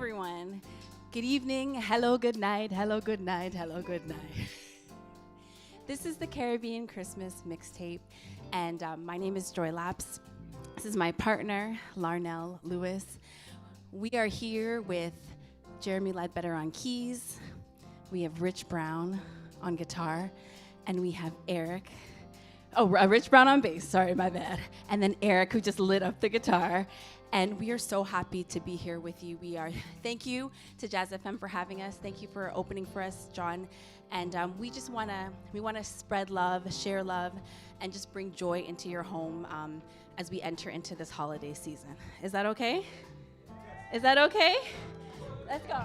everyone. Good evening, hello, good night, hello, good night, hello, good night. This is the Caribbean Christmas Mixtape, and my name is Subria Lapps. This is my partner, Larnell Lewis. We are here with Jeremy Ledbetter on keys. We have Rich Brown on guitar, and we have Eric. Rich Brown on bass, sorry, my bad. And then Eric, who just lit up the guitar. And we are so happy to be here with you. Thank you to Jazz FM for having us. Thank you for opening for us, John. And we just want to spread love, share love, and just bring joy into your home as we enter into this holiday season. Is that okay? Is that okay? Let's go.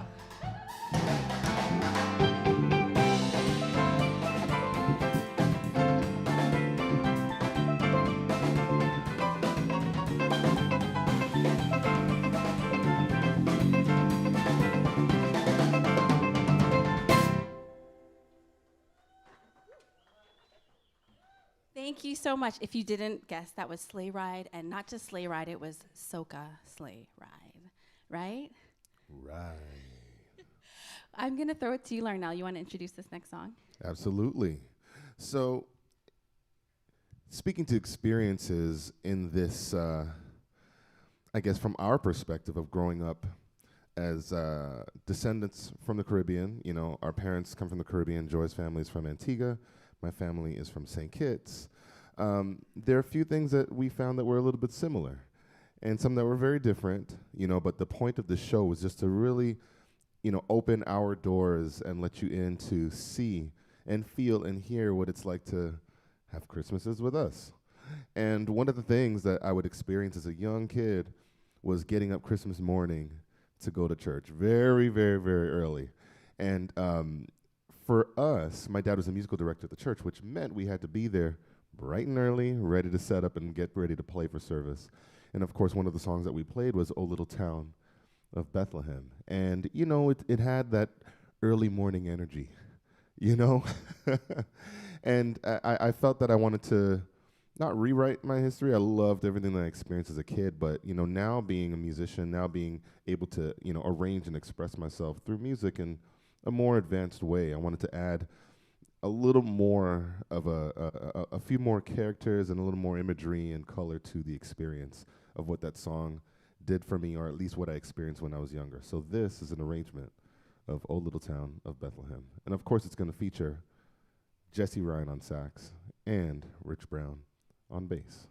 Thank you so much. If you didn't guess, that was Sleigh Ride, and not just Sleigh Ride, it was Soca Sleigh Ride, right? Right. I'm going to throw it to you, Larnell. You want to introduce this next song? Absolutely. So, speaking to experiences in this, I guess from our perspective of growing up as descendants from the Caribbean, you know, our parents come from the Caribbean. Joy's family is from Antigua. My family is from St. Kitts. There are a few things that we found that were a little bit similar and some that were very different, you know, but the point of the show was just to really, you know, open our doors and let you in to see and feel and hear what it's like to have Christmases with us. And one of the things that I would experience as a young kid was getting up Christmas morning to go to church very, very, very early. And for us, my dad was a musical director at the church, which meant we had to be there bright and early, ready to set up and get ready to play for service. And of course, one of the songs that we played was "O Little Town of Bethlehem." And, you know, it had that early morning energy, you know? And I felt that I wanted to not rewrite my history. I loved everything that I experienced as a kid, but, you know, now being a musician, now being able to, you know, arrange and express myself through music in a more advanced way, I wanted to add a little more of a few more characters and a little more imagery and color to the experience of what that song did for me, or at least what I experienced when I was younger. So this is an arrangement of "O Little Town of Bethlehem." And of course it's going to feature Jesse Ryan on sax and Rich Brown on bass.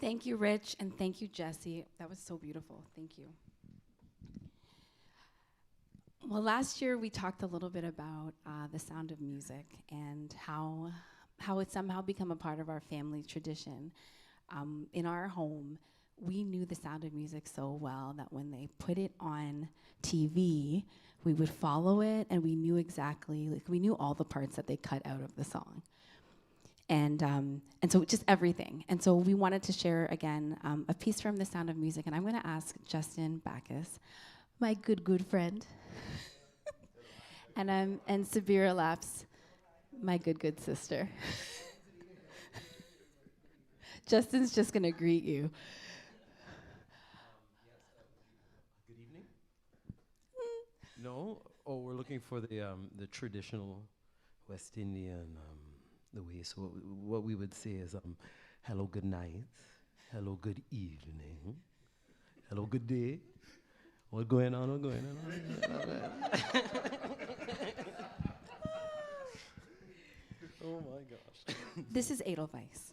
Thank you, Rich, and thank you, Jesse. That was so beautiful. Thank you. Well, last year we talked a little bit about the sound of music and how it's somehow become a part of our family tradition. In our home, we knew the sound of music so well that when they put it on TV, we would follow it, and we knew exactly, like, we knew all the parts that they cut out of the song. And so just everything. And so we wanted to share, again, a piece from The Sound of Music. And I'm going to ask Justin Backus, my good friend, and Subria Lapps, my good sister. Justin's just going to greet you. Good evening? No? Oh, we're looking for the traditional West Indian the way. So what we would say is hello, good night. Hello, good evening. Hello, good day. What's going on? Oh my gosh. This is Edelweiss.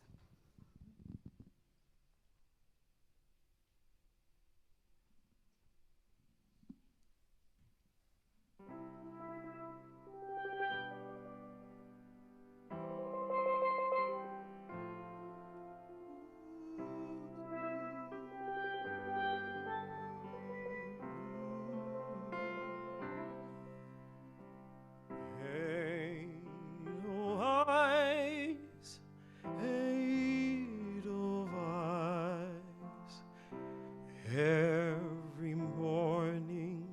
Every morning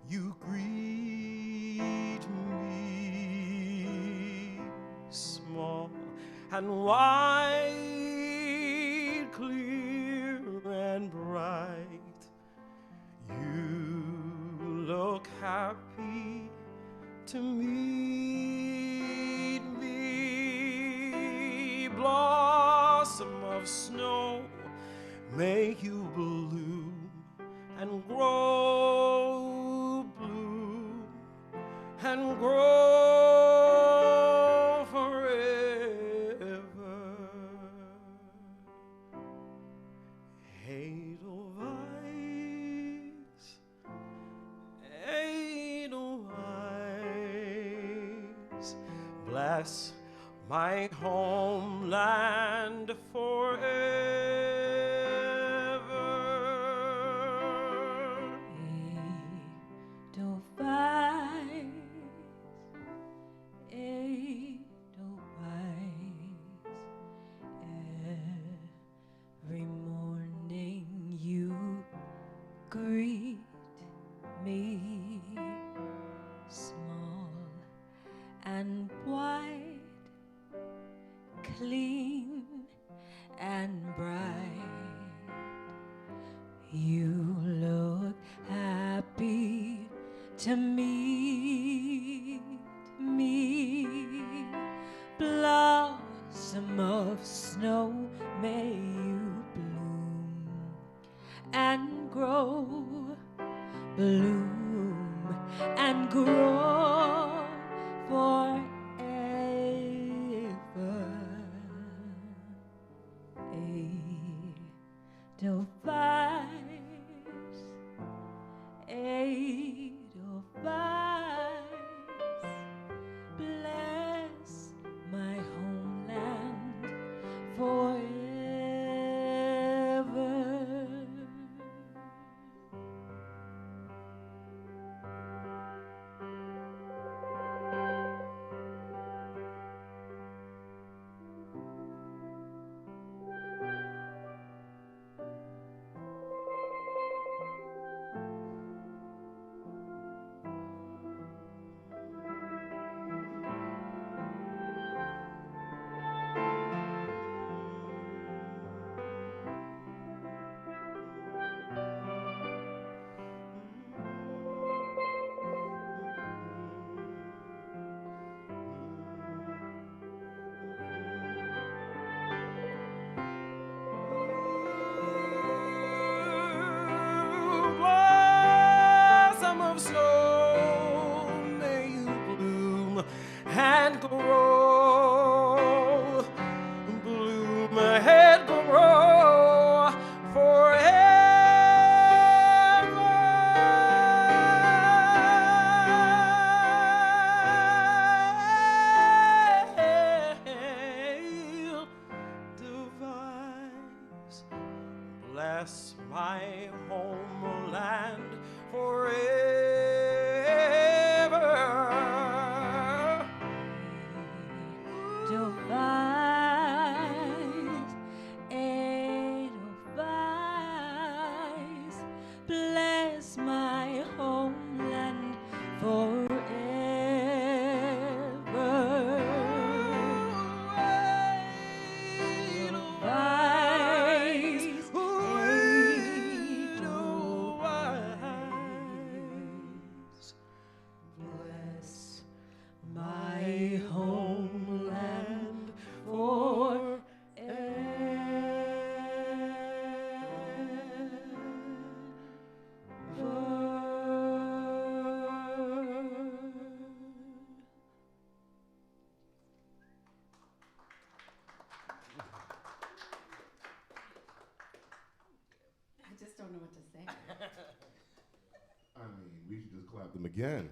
you greet me, small and wide, clear and bright. You look happy to meet me, blossom of snow, may you bloom and grow, bloom and grow forever. Edelweiss, Edelweiss, bless my homeland forever. Greet me, small and wide, clean and bright. You look happy to meet me, blossom of snow, may you bloom and grow, bloom and grow forever. Edelweiss, Edelweiss, bless my homeland forever. homeland forever. Bless my homeland I just don't know what to say. I mean, we should just clap them again.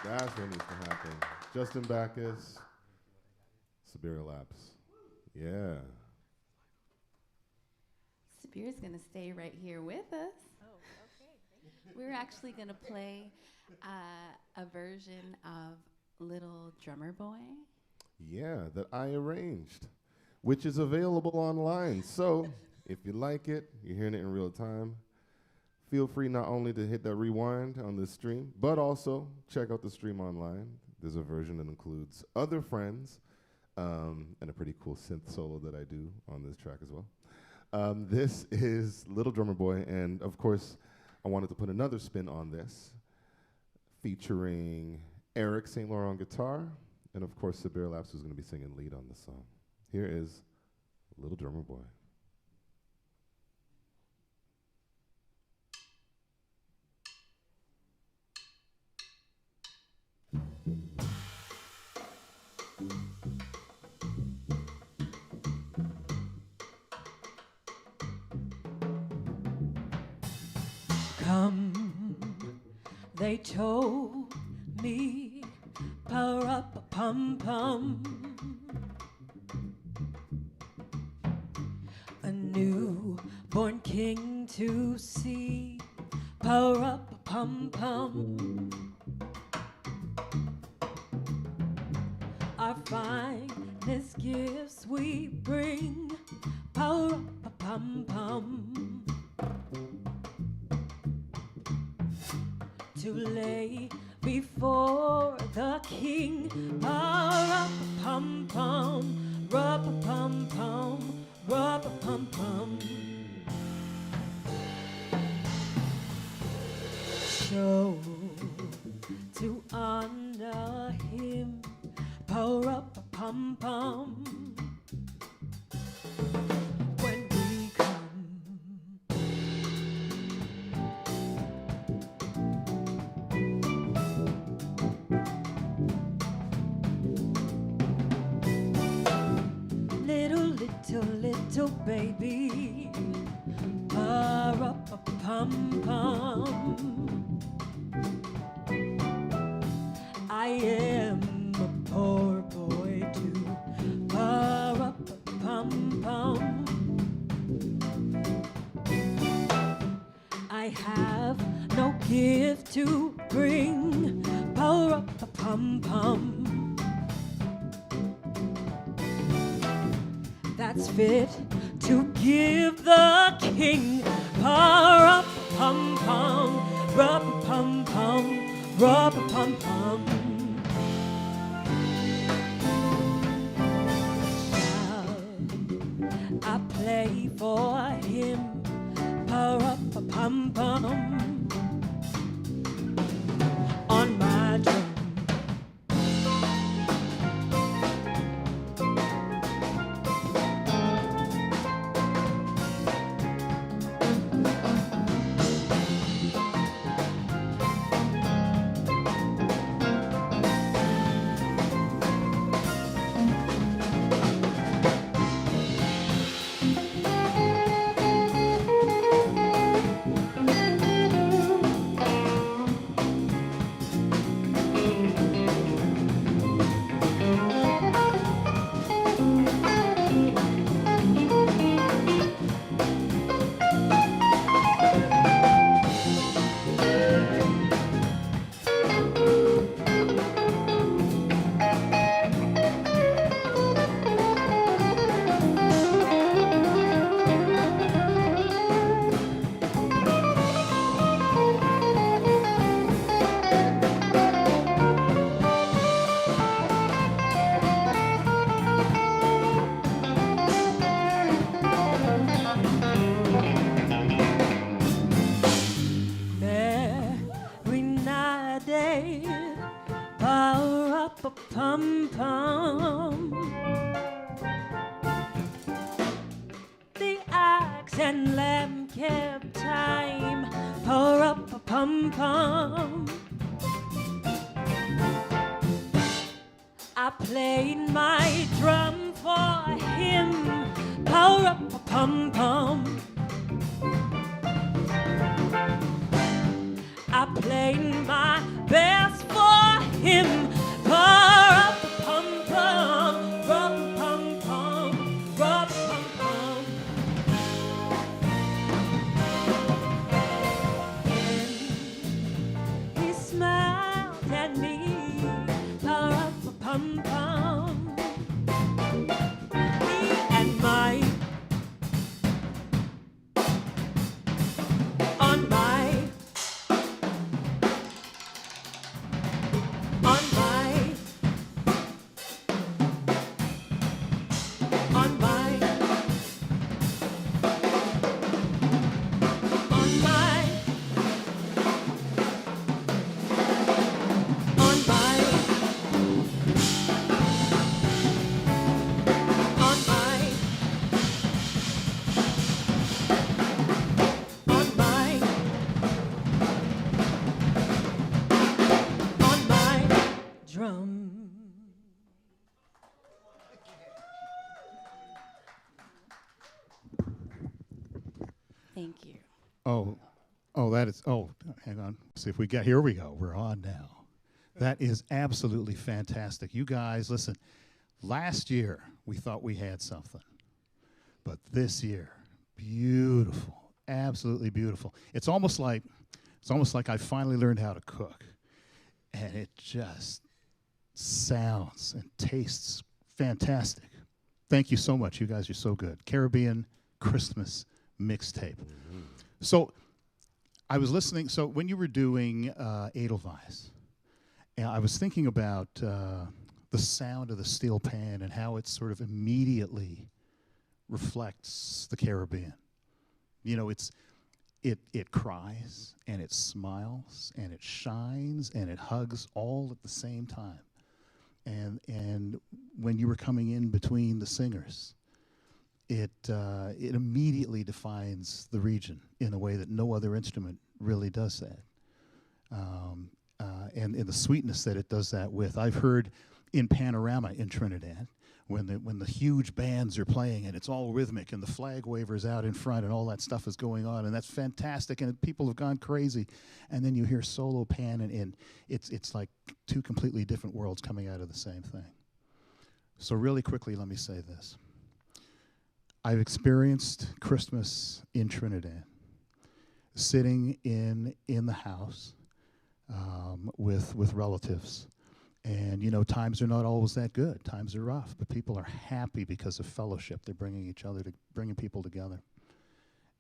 That's what needs to happen. Justin Backus, Subria Lapps. Yeah. Subira's going to stay right here with us. Oh, okay. We're actually going to play a version of Little Drummer Boy. Yeah, that I arranged, which is available online. So if you like it, you're hearing it in real time, feel free not only to hit that rewind on this stream, but also check out the stream online. There's a version that includes other friends and a pretty cool synth solo that I do on this track as well. This is Little Drummer Boy, and of course, I wanted to put another spin on this, featuring Eric St-Laurent on guitar, and of course, Subria Lapps, who's going to be singing lead on the song. Here is Little Drummer Boy. Come, they told me, pa-ra-pa-pum-pum, a newborn king to see, pa-ra-pa-pum-pum. Our finest gifts we bring, pa-ra-pa-pum-pum, to lay before the king. Pa-ra-pa-pum-pum, ra-pa-pum-pum, ra-pa-pum-pum. Show to honor him, pa-ra-pa-pum-pum. When we come, little baby, pa-ra-pa-pum-pum. I am a poor boy too, pa-ra-pa-pum-pum. I have no gift to bring, pa-ra-pa-pum-pum, that's fit to give the king. Pa-ra-pa-pum-pum, ra-pa-pum-pum, ra-pa-pum-pum. Shall I play for him, pa-ra-pa-pum-pum, on my drum? my pa-ra-pa-pum-pum. The ox and lamb kept time, pa-ra-pa-pum-pum. I played my drum for him, pa-ra-pa-pum-pum. I played my best for him, pa-ra-pa-pum-pum, ra-pa-pum-pum, ra-pa-pum-pum. And he smiled at me, pa-ra-pa-pum-pum. Me and my on my on my on my on my on my on my on my on my drum. Thank you. Oh, that is, hang on. See if we get, here we go. We're on now. That is absolutely fantastic. You guys, listen, last year we thought we had something, but this year, beautiful, absolutely beautiful. It's almost like I finally learned how to cook, and it just sounds and tastes fantastic. Thank you so much. You guys are so good. Caribbean Christmas Mixtape. So I was listening, so when you were doing Edelweiss, I was thinking about the sound of the steel pan and how it sort of immediately reflects the Caribbean. You know, it cries and it smiles and it shines and it hugs all at the same time. And when you were coming in between the singers, it immediately defines the region in a way that no other instrument really does that. And the sweetness that it does that with. I've heard in Panorama in Trinidad, when the huge bands are playing and it's all rhythmic and the flag wavers out in front and all that stuff is going on, and that's fantastic and people have gone crazy. And then you hear solo pan and it's like two completely different worlds coming out of the same thing. So really quickly, let me say this. I've experienced Christmas in Trinidad, sitting in the house with relatives. And, you know, times are not always that good. Times are rough, but people are happy because of fellowship. They're bringing people together.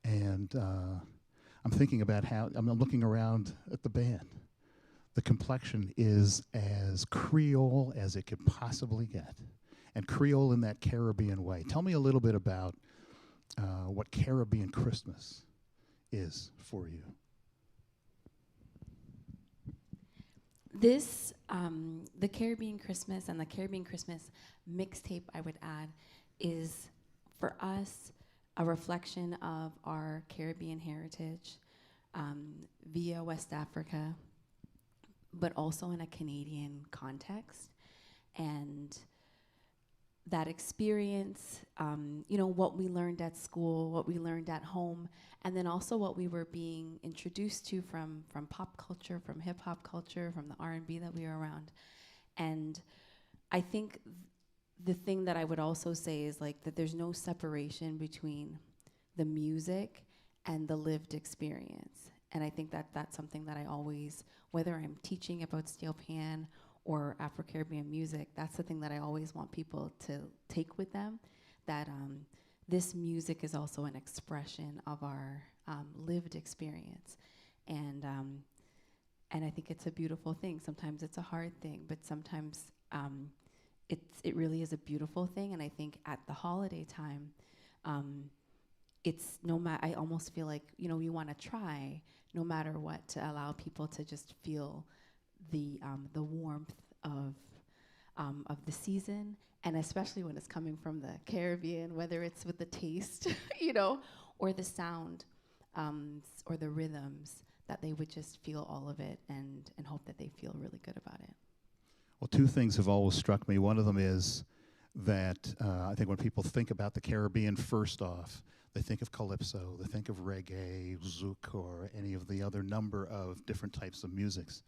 And I'm thinking about how, I'm looking around at the band. The complexion is as Creole as it could possibly get. And Creole in that Caribbean way. Tell me a little bit about what Caribbean Christmas is for you. This, the Caribbean Christmas and the Caribbean Christmas Mixtape, I would add, is for us a reflection of our Caribbean heritage via West Africa, but also in a Canadian context. And that experience, you know, what we learned at school, what we learned at home, and then also what we were being introduced to from pop culture, from hip hop culture, from the R&B that we were around. And I think the thing that I would also say is like that there's no separation between the music and the lived experience. And I think that that's something that I always, whether I'm teaching about steel pan or Afro-Caribbean music, that's the thing that I always want people to take with them, that this music is also an expression of our lived experience. And I think it's a beautiful thing. Sometimes it's a hard thing, but sometimes it really is a beautiful thing. And I think at the holiday time, it's I almost feel like, you know, we want to try no matter what to allow people to just feel the warmth of the season, and especially when it's coming from the Caribbean, whether it's with the taste, or the sound, or the rhythms, that they would just feel all of it and hope that they feel really good about it. Well, two things have always struck me. One of them is that I think when people think about the Caribbean, first off, they think of calypso, they think of reggae, zouk, or any of the other number of different types of musics.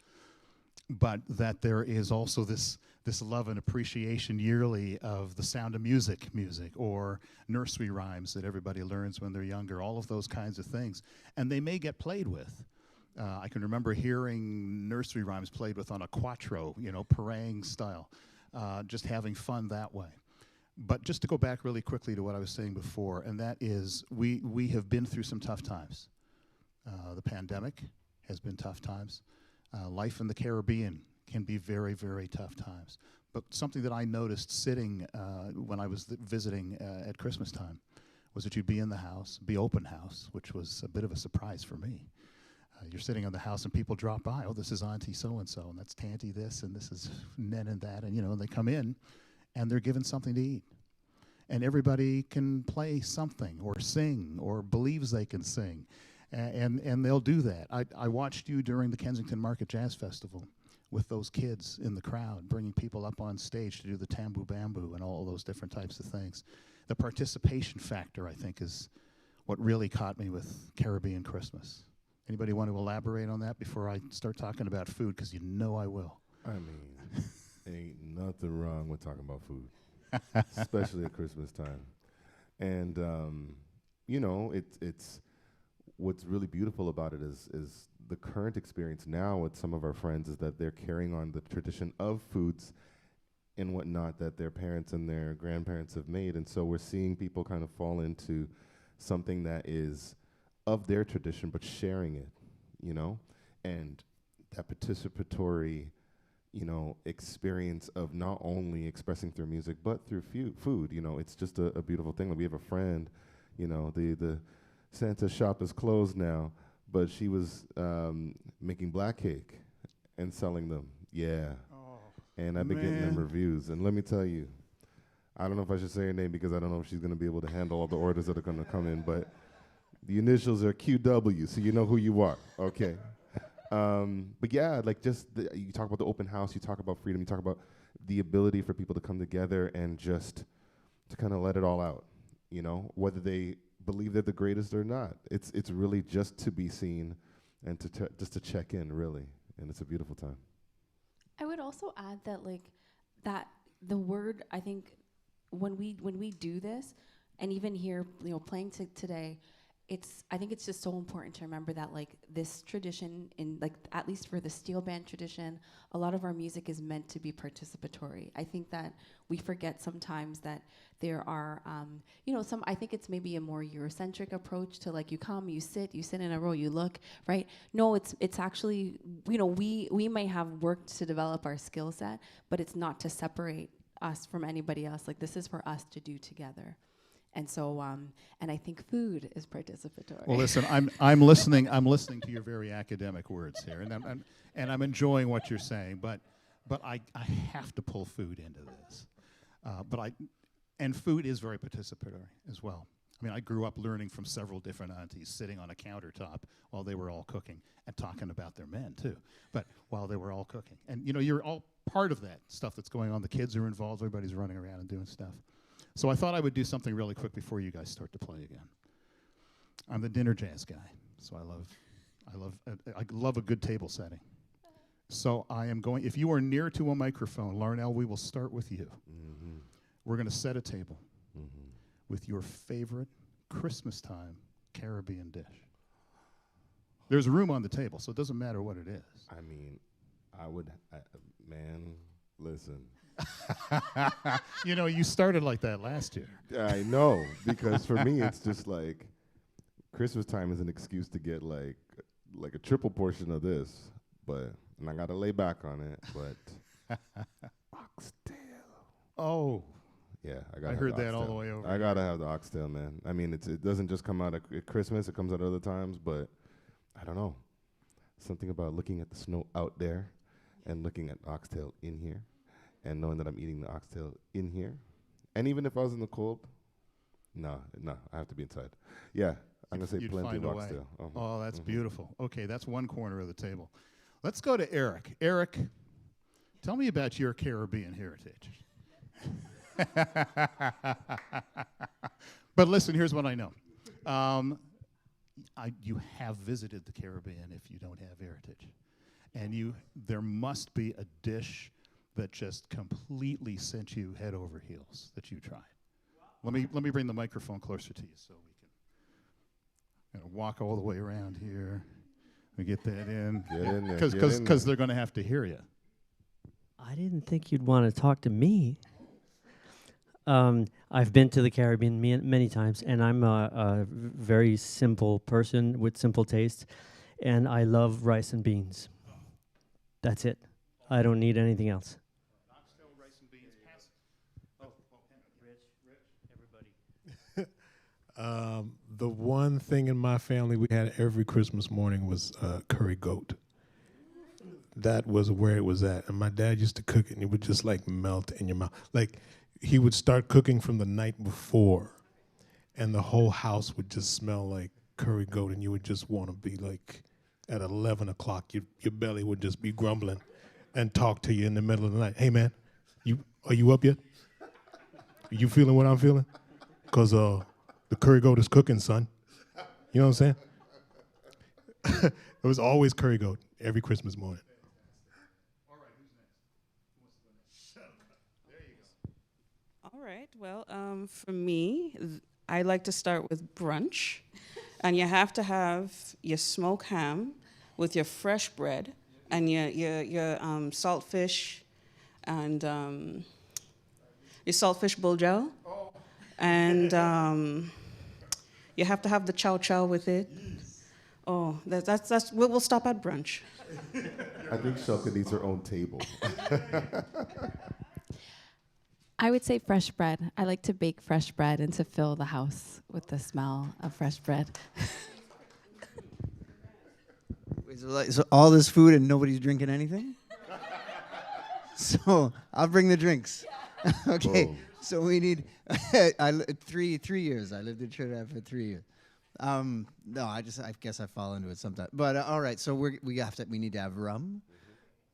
But that there is also this love and appreciation yearly of the Sound of Music, or nursery rhymes that everybody learns when they're younger, all of those kinds of things. And they may get played with. I can remember hearing nursery rhymes played with on a quattro, parang style, just having fun that way. But just to go back really quickly to what I was saying before, and that is we have been through some tough times. The pandemic has been tough times. Life in the Caribbean can be very, very tough times. But something that I noticed sitting when I was visiting at Christmas time was that you'd be in the house, be open house, which was a bit of a surprise for me. You're sitting in the house and people drop by. Oh, this is Auntie so-and-so, and that's Tanty this, and this is Nen and that. And, they come in, and they're given something to eat. And everybody can play something or sing or believes they can sing. And they'll do that. I watched you during the Kensington Market Jazz Festival with those kids in the crowd, bringing people up on stage to do the tambu bamboo and all of those different types of things. The participation factor, I think, is what really caught me with Caribbean Christmas. Anybody want to elaborate on that before I start talking about food? Because I will. I mean, ain't nothing wrong with talking about food, especially at Christmas time. And, it's what's really beautiful about it is the current experience now with some of our friends is that they're carrying on the tradition of foods and whatnot that their parents and their grandparents have made. And so we're seeing people kind of fall into something that is of their tradition, but sharing it, and that participatory, experience of not only expressing through music, but through food. It's just a beautiful thing. Like we have a friend, the Santa shop is closed now, but she was making black cake and selling them. Yeah. Oh, and I've been getting them reviews. And let me tell you, I don't know if I should say her name because I don't know if she's going to be able to handle all the orders that are going to come in, but the initials are QW, so you know who you are. Okay. But yeah, like you talk about the open house, you talk about freedom, you talk about the ability for people to come together and just to kind of let it all out, whether they believe they're the greatest or not. It's really just to be seen and just to check in, really, and it's a beautiful time. I would also add that the word, I think when we do this, and even here, playing today, I think it's just so important to remember that this tradition at least for the steel band tradition, a lot of our music is meant to be participatory. I think that we forget sometimes that there are, I think it's maybe a more Eurocentric approach to you come, you sit in a row, you look, right? No, it's actually, we may have worked to develop our skill set, but it's not to separate us from anybody else. This is for us to do together. And so, and I think food is participatory. Well, listen, I'm listening to your very academic words here, and I'm enjoying what you're saying. But I have to pull food into this. And food is very participatory as well. I mean, I grew up learning from several different aunties sitting on a countertop while they were all cooking and talking about their men too. But while they were all cooking, and you're all part of that stuff that's going on. The kids are involved. Everybody's running around and doing stuff. So I thought I would do something really quick before you guys start to play again. I'm the dinner jazz guy, so I love a good table setting. So I am going. If you are near to a microphone, Larnell, we will start with you. Mm-hmm. We're going to set a table with your favorite Christmas time Caribbean dish. There's room on the table, so it doesn't matter what it is. I mean, listen. You started like that last year. I know, because for me, it's just Christmas time is an excuse to get like a triple portion of this, and I got to lay back on it, but oxtail. Oh. Yeah, I heard that all the way over. I got to have the oxtail, man. I mean, it doesn't just come out at Christmas, it comes out other times, but I don't know. Something about looking at the snow out there and looking at oxtail in here and knowing that I'm eating the oxtail in here. And even if I was in the cold, no, I have to be inside. Yeah, I'm going to say You'd plenty find of a way. oxtail. Oh, that's beautiful. Okay, that's one corner of the table. Let's go to Eric. Eric, tell me about your Caribbean heritage. But listen, here's what I know. You have visited the Caribbean if you don't have heritage. And there must be a dish that just completely sent you head over heels that you tried. Let me bring the microphone closer to you so we can walk all the way around here. We get that in. Get in there. Because they're going to have to hear you. I didn't think you'd want to talk to me. I've been to the Caribbean many times, and I'm a very simple person with simple taste, and I love rice and beans. That's it. I don't need anything else. Oxtail, rice and beans. Rich, everybody. The one thing in my family we had every Christmas morning was curry goat. That was where it was at. And my dad used to cook it, and it would just like melt in your mouth. Like he would start cooking from the night before, and the whole house would just smell like curry goat, and you would just want to be like, at 11 o'clock, your belly would just be grumbling and talk to you in the middle of the night. Hey, man, are you up yet? You feeling what I'm feeling? Because the curry goat is cooking, son. You know what I'm saying? It was always curry goat every Christmas morning. All right, who's next? Who wants to go next? There you go. All right. Well, for me, I like to start with brunch. And you have to have your smoked ham with your fresh bread and your saltfish and your saltfish buljel. And you have to have the chow chow with it. Oh, that's we'll stop at brunch. I think Shelka needs her own table. I would say fresh bread. I like to bake fresh bread and to fill the house with the smell of fresh bread. Wait, so all this food and nobody's drinking anything? So I'll bring the drinks. Okay. Whoa. So we need 3 years. I lived in Trinidad for 3 years. No, I guess I fall into it sometimes. But all right. So we need to have rum.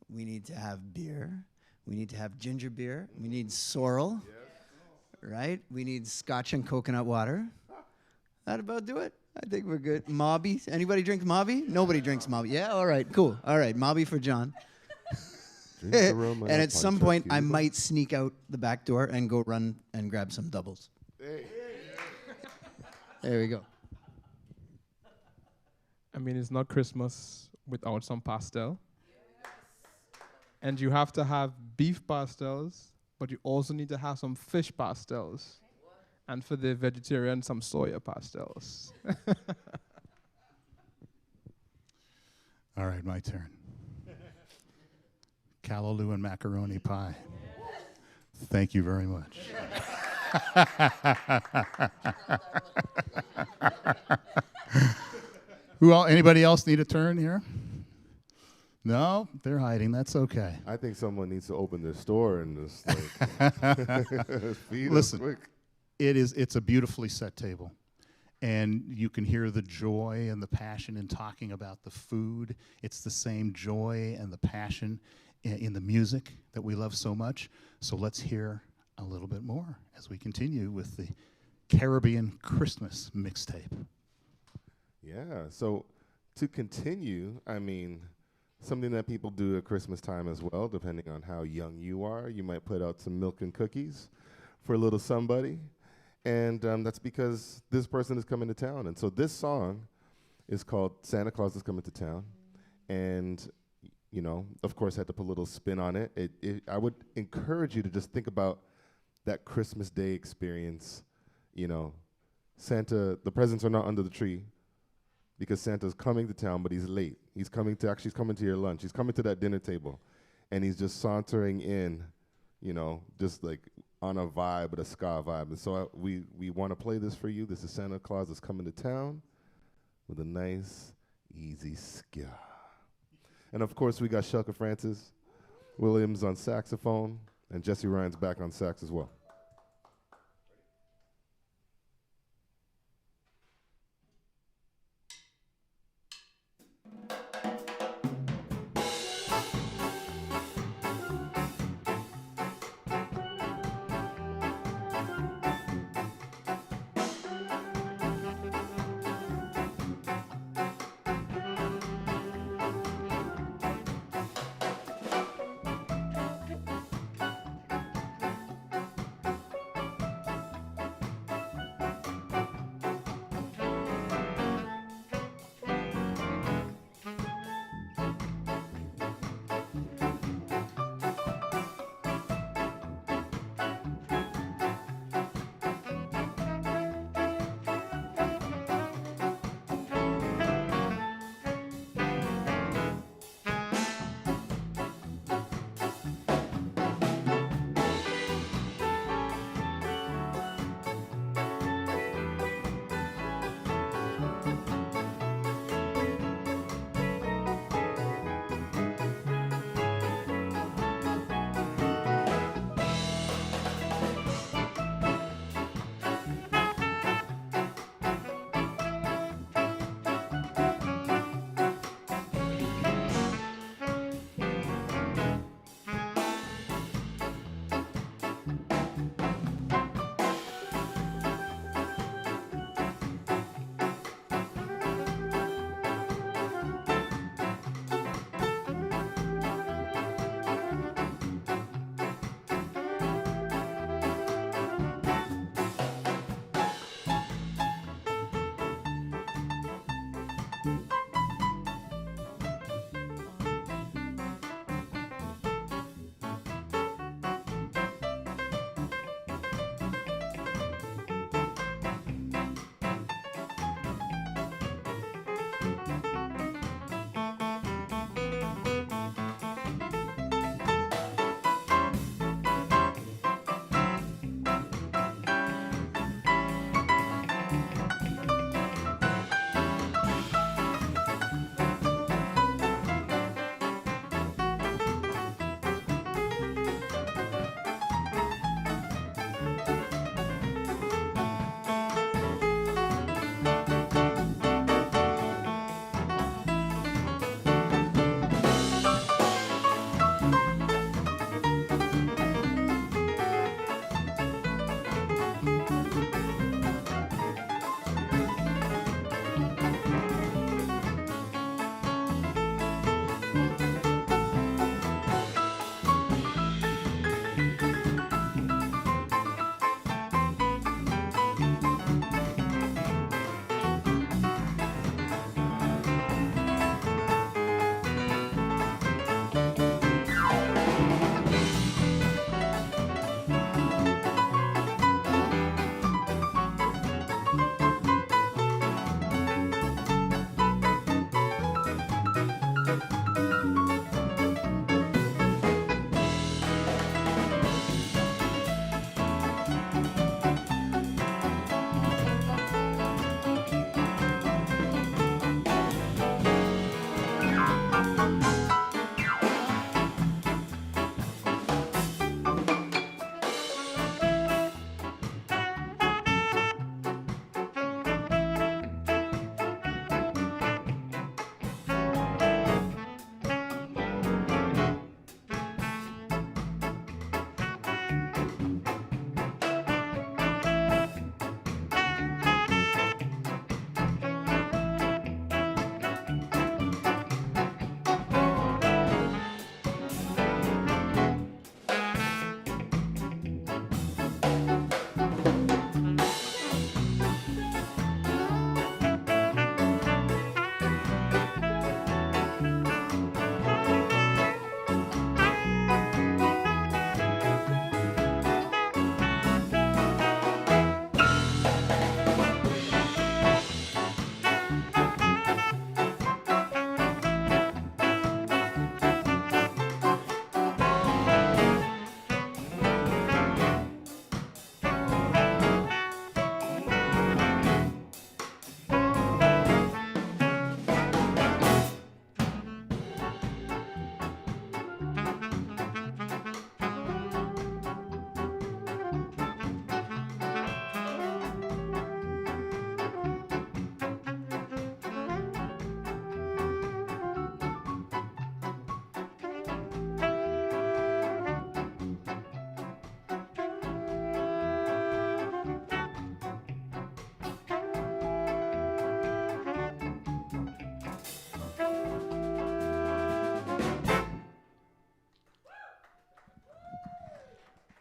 We need to have beer. We need to have ginger beer. We need sorrel, right? We need scotch and coconut water. That about do it? I think we're good. Mobby. Anybody drink Mobby? Nobody drinks Mobby. Yeah, all right, cool. All right, Mobby for John. And at some point, I might sneak out the back door and go run and grab some doubles. Hey. There we go. I mean, it's not Christmas without some pastel. And you have to have beef pastels, but you also need to have some fish pastels. And for the vegetarian, some soya pastels. All right, my turn. Callaloo and macaroni pie. Thank you very much. Anybody else need a turn here? No, they're hiding. That's okay. I think someone needs to open their store and just feed us Listen, quick. it's a beautifully set table. And you can hear the joy and the passion in talking about the food. It's the same joy and the passion in the music that we love so much. So let's hear a little bit more as we continue with the Caribbean Christmas Mixtape. Yeah, so to continue, I mean, something that people do at Christmas time as well, depending on how young you are. You might put out some milk and cookies for a little somebody. And that's because this person is coming to town. And so this song is called Santa Claus is Coming to Town. And, you know, of course, had to put a little spin on it. I would encourage you to just think about that Christmas Day experience. You know, Santa, the presents are not under the tree because Santa's coming to town, but he's late. He's coming to your lunch. He's coming to that dinner table. And he's just sauntering in, you know, just like on a vibe, a ska vibe. And so we want to play this for you. This is Santa Claus is Coming to Town with a nice, easy ska. And of course, we got Shelka Francis Williams on saxophone, and Jesse Ryan's back on sax as well.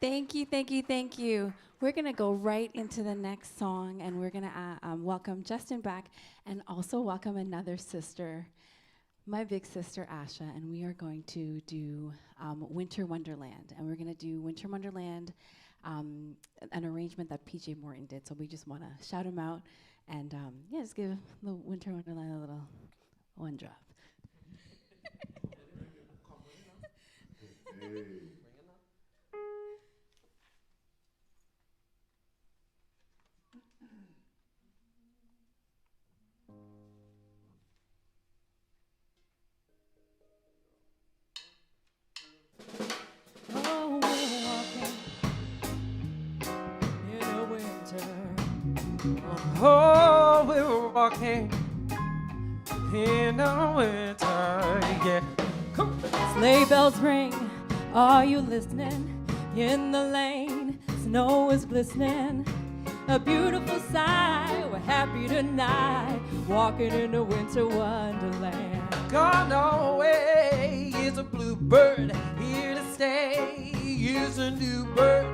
Thank you, thank you, thank you. We're going to go right into the next song, and we're going to welcome Justin back and also welcome another sister, my big sister, Asha, and we are going to do Winter Wonderland. And we're going to do Winter Wonderland, an arrangement that PJ Morton did. So we just want to shout him out and, yeah, just give the Winter Wonderland a little one drop. Oh, we're walking in the winter. Oh, we're walking in the winter, yeah. Sleigh bells ring, are you listening? In the lane, snow is glistening. A beautiful sight, we're happy tonight, walking in the winter wonderland. Gone away is a bluebird, here to stay is a new bird.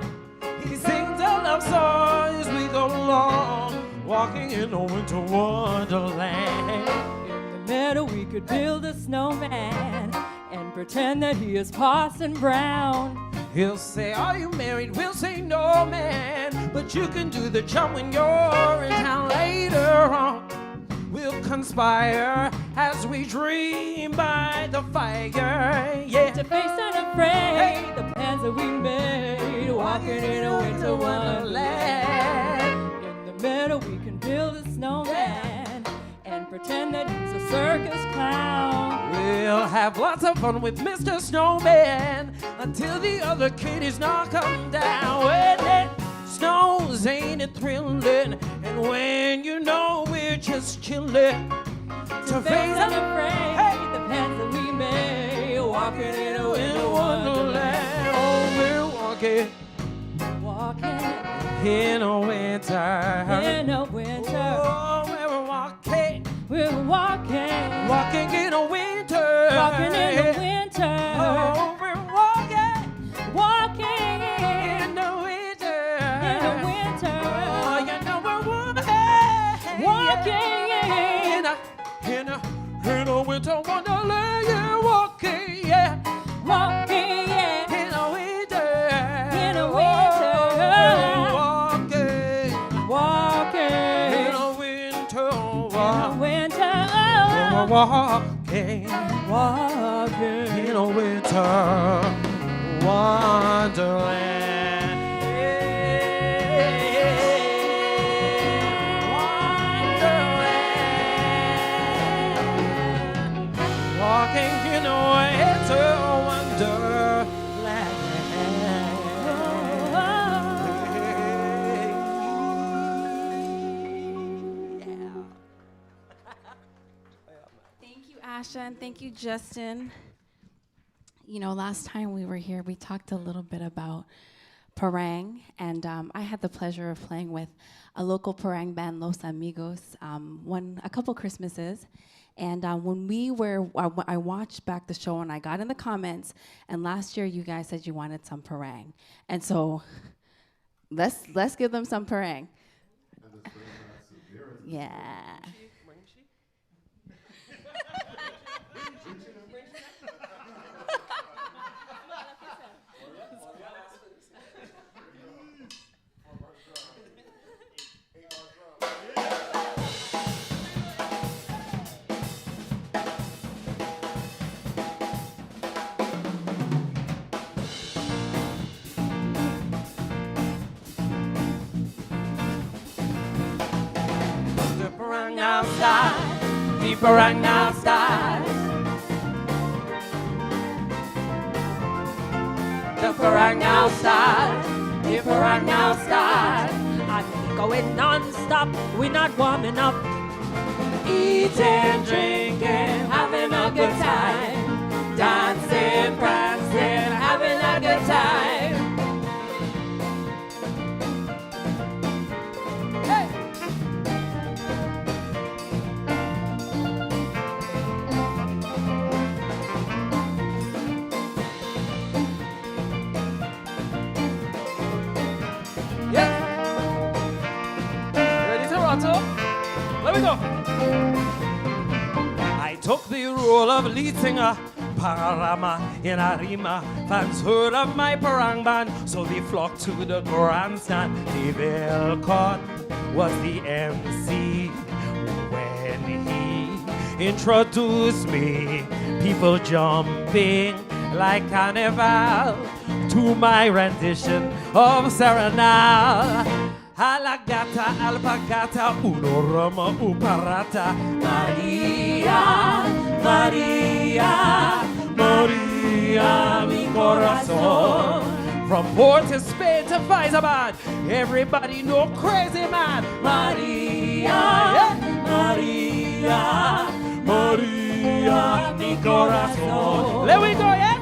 He sings a love song as we go along, walking in the winter wonderland. In the meadow we could build a snowman and pretend that he is Parson Brown. He'll say, are you married? We'll say, no, man. But you can do the jump when you're in town later on. We'll conspire as we dream by the fire, yeah. To face unafraid the plans that we made, walking in a winter wonderland. In the meadow we can build a snowman and pretend that he's a circus clown. We'll have lots of fun with Mr. Snowman until the other kiddies knock him down. When it snows, ain't it thrilling? And when you know we're just chilling, to face unafraid the plans that we made, walking in a winter wonderland. Oh, we're walking in a winter. In a winter. Oh, we're walking. We're walking in a winter. Walking in a winter. Oh, we're walking in the winter. In a winter. Oh, you know we're walking in a winter wonderland. Yeah, walking, yeah. Walking, yeah. In a winter. In a winter. Oh, walking in a winter. in a winter. Walking in a winter wonderland. Wonderland. Walking in a winter wonderland. Thank you, Asha, and thank you, Justin. You know, last time we were here, we talked a little bit about parang, and I had the pleasure of playing with a local parang band, Los Amigos, a couple Christmases. And when I watched back the show and I got in the comments, and last year you guys said you wanted some parang. And so let's give them some parang. Yeah. Outside, people right now outside. The parang outside, people right now outside. I'm going non-stop, we're not warming up. Eating, drinking, having a good time. Dancing, prancing, having a good time. role of lead singer, Pararama in a rima. Fans heard of my parang band, so they flocked to the grandstand. Dave Elcott was the MC when he introduced me. People jumping like carnival to my rendition of Serenal. Alagata, alpagata, unorama, uparata. Maria, Maria, Maria, mi corazón. From Port to Spain to Faizabad, everybody know crazy man. Maria, Maria, Maria, mi corazón. There we go, yeah?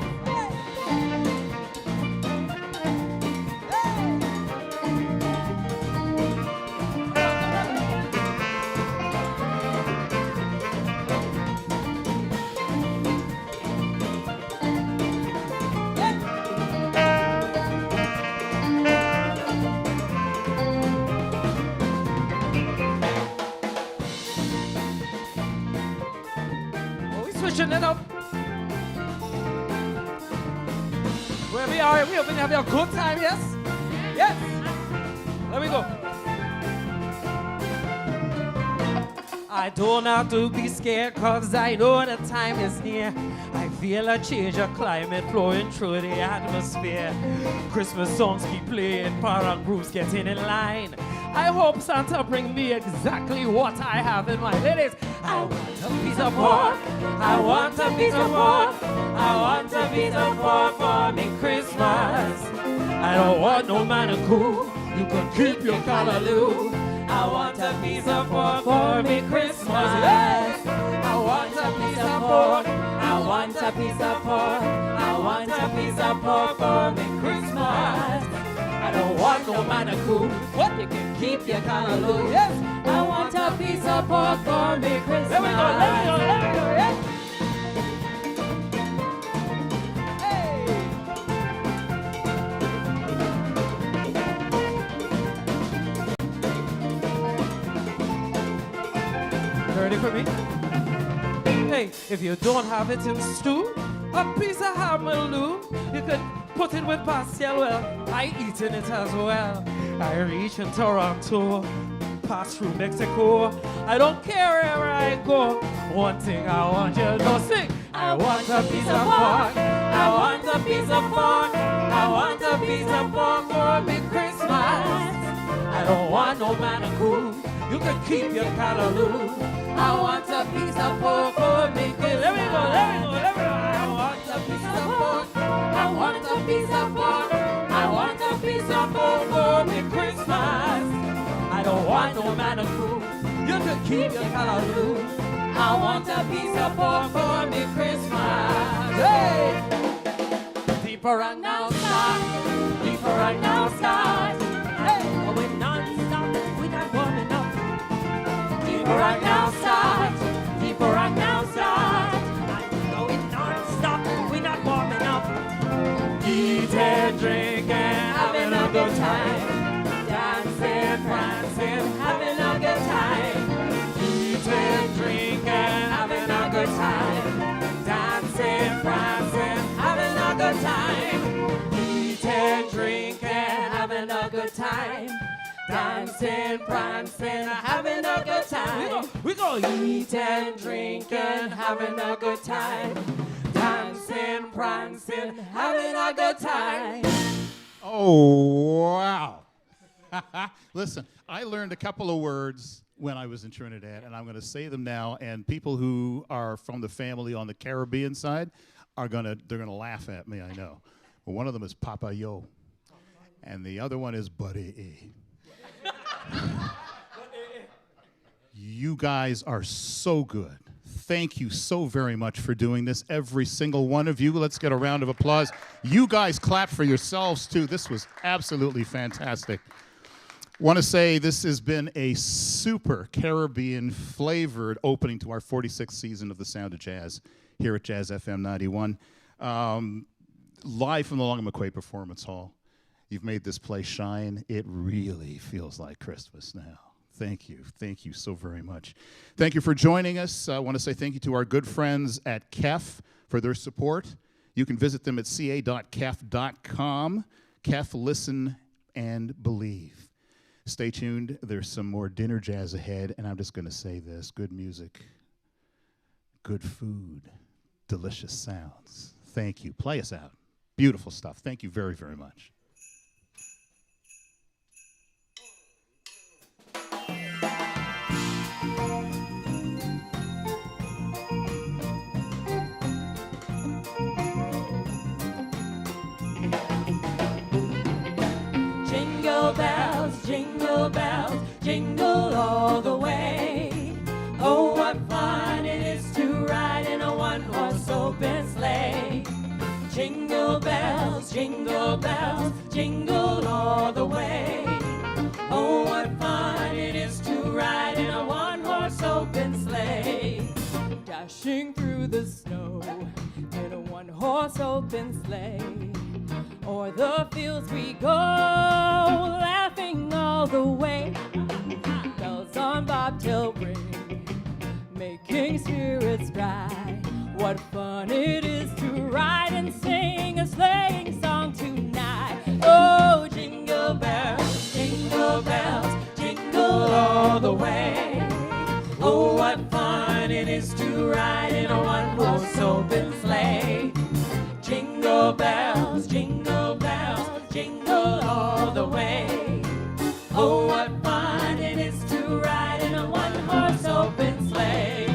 Switching it up. Where we are, we hoping to have a good time, yes? Yes. There we go. I don't have to be scared, cause I know the time is near. I feel a change of climate flowing through the atmosphere. Christmas songs keep playing, parang groups getting in line. I hope Santa bring me exactly what I have in mind. Ladies, I want a piece of pork. I want a piece of pork. I want a piece of pork for me Christmas. I don't want no manicure. You can keep your callaloo. I want a piece of pork for me Christmas. Yes. I want a piece of pork. I want a piece of pork. I want a piece of pork for me Christmas. I don't want no manicure. What? You can keep your callaloo. Yes. I want a piece of pork for me Christmas. There we go, there we go, there we go, yes. Hey. Ready for me? Hey, if you don't have it in stew, a piece of ham will do. You could put it with pastel, well, I eat in it as well. I reach in Toronto, pass through Mexico. I don't care wherever I go. One thing I want you to sing. I want a piece of pork. I want a piece of pork. I want a piece of pork for me Christmas. I don't want no manicure. You can keep your callaloo. I want a piece of pork for me Christmas. There we go, there we go, there we go. I want a piece of pork. I want a piece of pork. I want a piece of pork for me Christmas. I don't want no manicure. You can keep your callaloo. I want a piece of pork for me Christmas. Hey! Deeper and now start. Deeper and now start. Hey! Going non-stop, we not warming up. Deeper and now start. Deeper and now start. I'm going non-stop, we not warming up. Eating, drinking, having a good time. Dancing, prancing, having a good time. Eating, drinking, having a good time. Dancing, prancing, having a good time. Eating, drinking, having a good time. Dancing, prancing, having a good time. We go eating, drinking, having a good time. Dancing, prancing, having a good time. Oh, wow. Listen, I learned a couple of words when I was in Trinidad, and I'm going to say them now, and people who are from the family on the Caribbean side they're going to laugh at me, I know. But one of them is Papa Yo, and the other one is Buddy. You guys are so good. Thank you so very much for doing this, every single one of you. Let's get a round of applause. You guys clap for yourselves, too. This was absolutely fantastic. Want to say this has been a super Caribbean-flavored opening to our 46th season of The Sound of Jazz here at Jazz FM 91. Live from the Long McQuaid Performance Hall. You've made this place shine. It really feels like Christmas now. Thank you. Thank you so very much. Thank you for joining us. I want to say thank you to our good friends at KEF for their support. You can visit them at ca.kef.com. KEF, listen and believe. Stay tuned. There's some more dinner jazz ahead, and I'm just going to say this. Good music, good food, delicious sounds. Thank you. Play us out. Beautiful stuff. Thank you very, very much. Jingle bells, jingle all the way. Oh, what fun it is to ride in a one-horse open sleigh. Jingle bells, jingle all the way. Oh, what fun it is to ride in a one-horse open sleigh. Dashing through the snow in a one-horse open sleigh. O'er the fields we go, laughing all the way. Bells on bobtail ring, making spirits bright. What fun it is to ride and sing a sleighing song tonight. Oh, jingle bells, jingle all the way. Oh, what fun it is to ride in a one-horse open sleigh. Jingle bells, jingle all the way. Oh, what fun it is to ride in a one-horse open sleigh.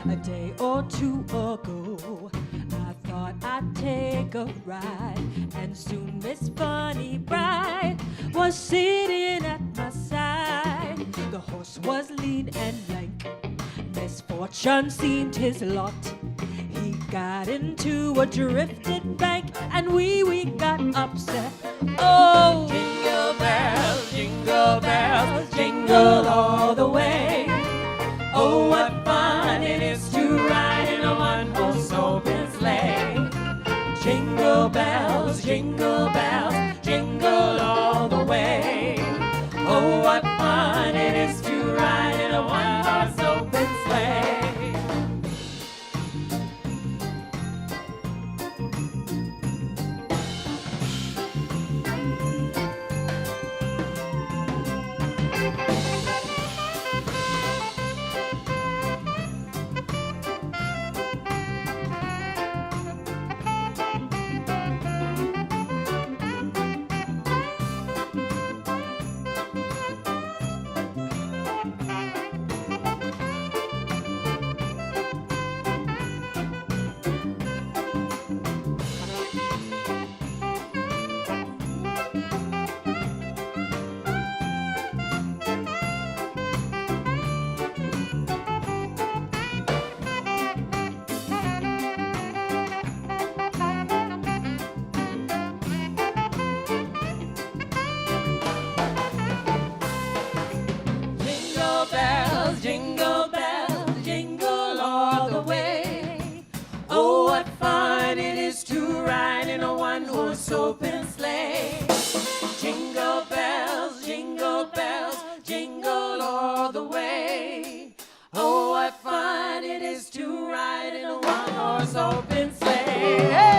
A day or two ago, I thought I'd take a ride, and soon Miss Funny Bride was sitting at my side. The horse was lean and lank, misfortune seemed his lot. He got into a drifted bank, and we got upset. Oh, jingle bells, jingle all the way. Oh, what fun it is to ride in a one-horse open sleigh. Jingle bells, jingle all the way. Oh, what fun it is to ride in a one-horse open sleigh. Jingle bells, jingle all the way. Oh, what fun it is to ride in a one-horse open sleigh. Jingle bells, jingle all the way. Oh, what fun it is to ride in a one-horse open sleigh.